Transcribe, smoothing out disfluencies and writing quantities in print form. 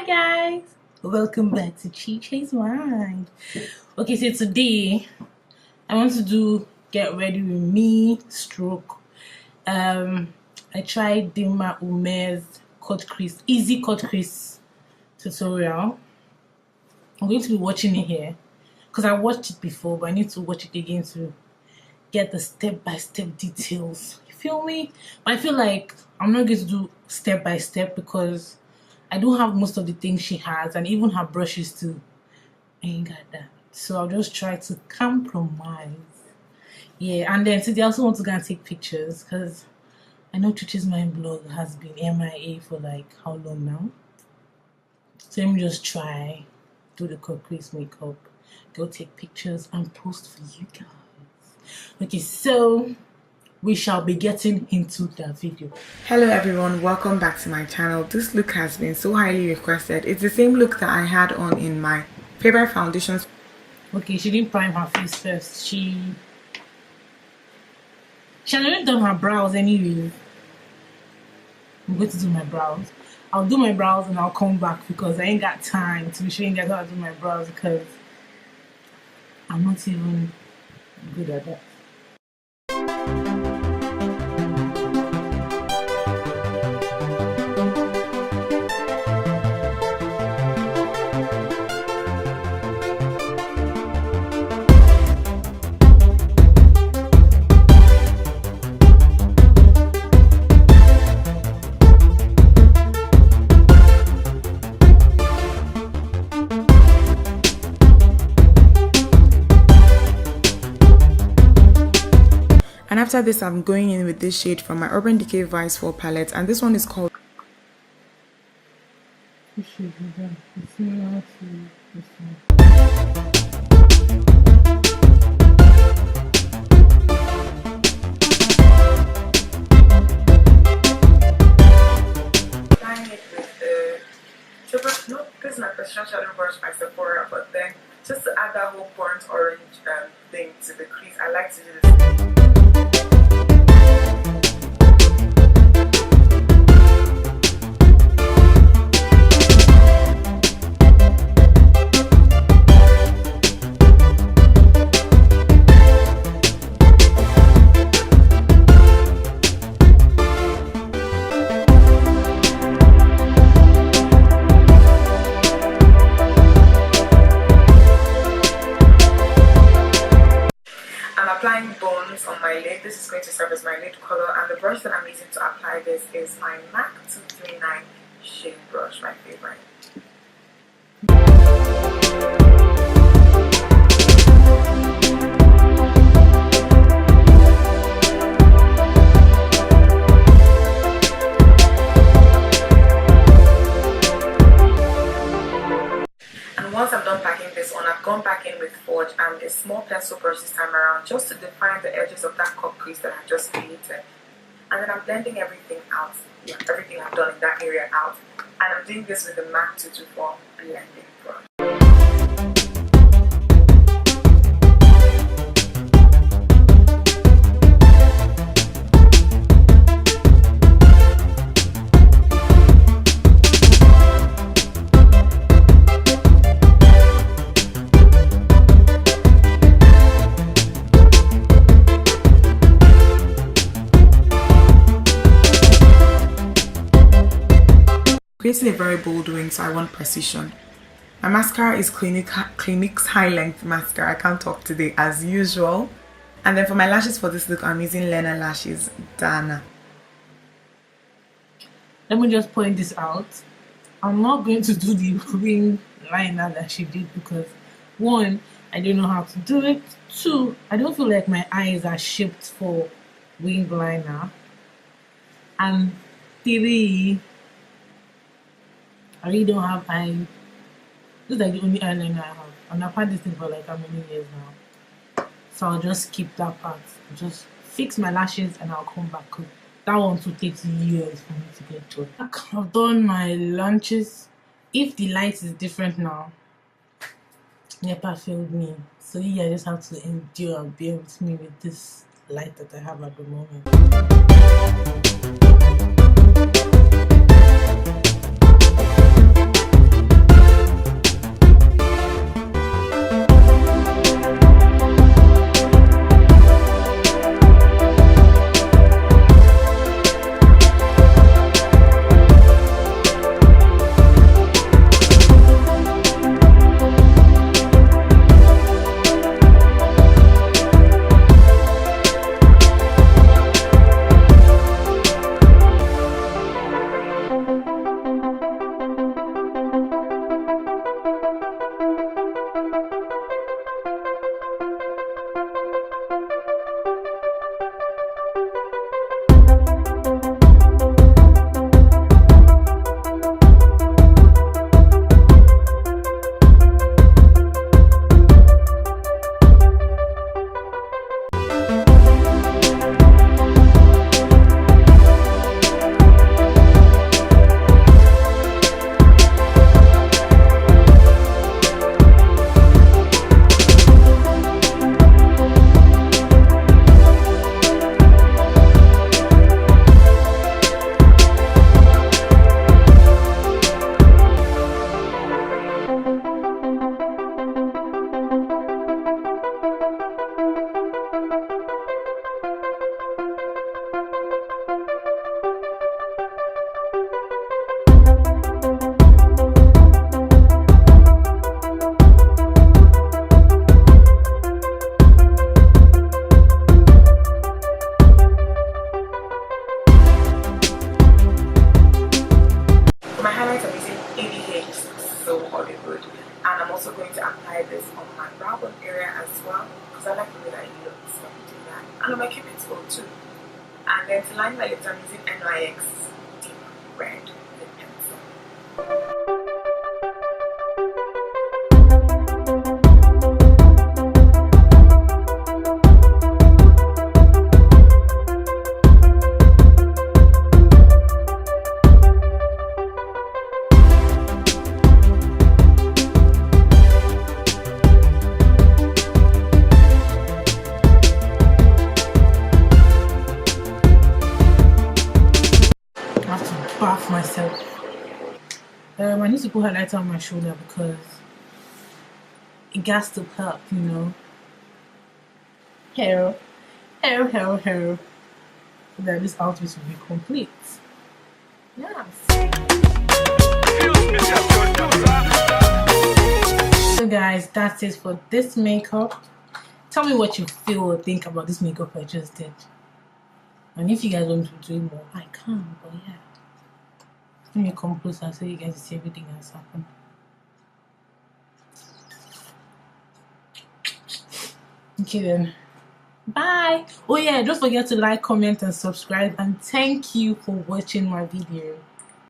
Hi guys, welcome back to Chiche's Mind. Okay, so today I want to do get ready with me stroke. I tried Dinma Umeh's cut crease, easy cut crease tutorial. I'm going to be watching it here because I watched it before, but I need to watch it again to get the step-by-step details. You feel me? But I feel like I'm not going to do step-by-step because I do have most of the things she has, and even her brushes too. I ain't got that. So I'll just try to compromise. Yeah, and then today I also want to go and take pictures because I know Chiche's Mind blog has been MIA for like how long now? So let me just try, do the cut crease makeup, go take pictures and post for you guys. Okay, so we shall be getting into the video. Hello everyone, welcome back to my channel. This look has been so highly requested. It's the same look that I had on in my favorite foundations. Okay, she didn't prime her face first. She had already done her brows anyway. I'm going to do my brows. I'll do my brows and I'll come back because I ain't got time to be showing you guys how to do my brows because I'm not even good at that. And after this, I'm going in with this shade from my Urban Decay Vice 4 palette, and this one is called This should be done. It's similar to this one. applying it with the no, this is my professional shadow brush by Sephora, but then just to add that whole burnt orange thing to the crease, I like to do this. Applying bones on my lid. This is going to serve as my lid color, and the brush that I'm using to apply this is my MAC 239 shade brush, my favorite. Once I'm done packing this on, I've gone back in with Forge and a small pencil brush this time around just to define the edges of that cut crease that I just created. And then I'm blending everything out, everything I've done in that area out. And I'm doing this with the MAC 224 blending brush. Creating a very bold wing, so I want precision. My mascara is Clinique's High Length Mascara. I can't talk today as usual. And then for my lashes for this look, I'm using Lena Lashes Dana. Let me just point this out. I'm not going to do the wing liner that she did because 1, I don't know how to do it. 2, I don't feel like my eyes are shaped for wing liner. And 3, I really don't have eye. This is like the only eyeliner I have. And I've had this thing for like how many years now. So I'll just keep that part. Just fix my lashes and I'll come back. That one too takes years for me to get to. I've done my lunches. If the light is different now, NEPA failed me. So yeah, I just have to endure and bear with me with this light that I have at the moment. behaves so Hollywood. And I'm also going to apply this on my brow bone area as well, because I like the way that it looks when you do that. And on my cupid's bow too. And then to line my lips, I'm using NYX Deep Red Lip Pencil. Bath myself. I need to put highlighter on my shoulder because it got to help, you know. Hair, so that this outfit will be complete. Yes. So guys, that's it for this makeup. Tell me what you feel or think about this makeup I just did. And if you guys want to do more, I can, but yeah. Let me come closer so you guys see everything that's happened. Okay then. Bye. Oh yeah, don't forget to like, comment and subscribe, and thank you for watching my video.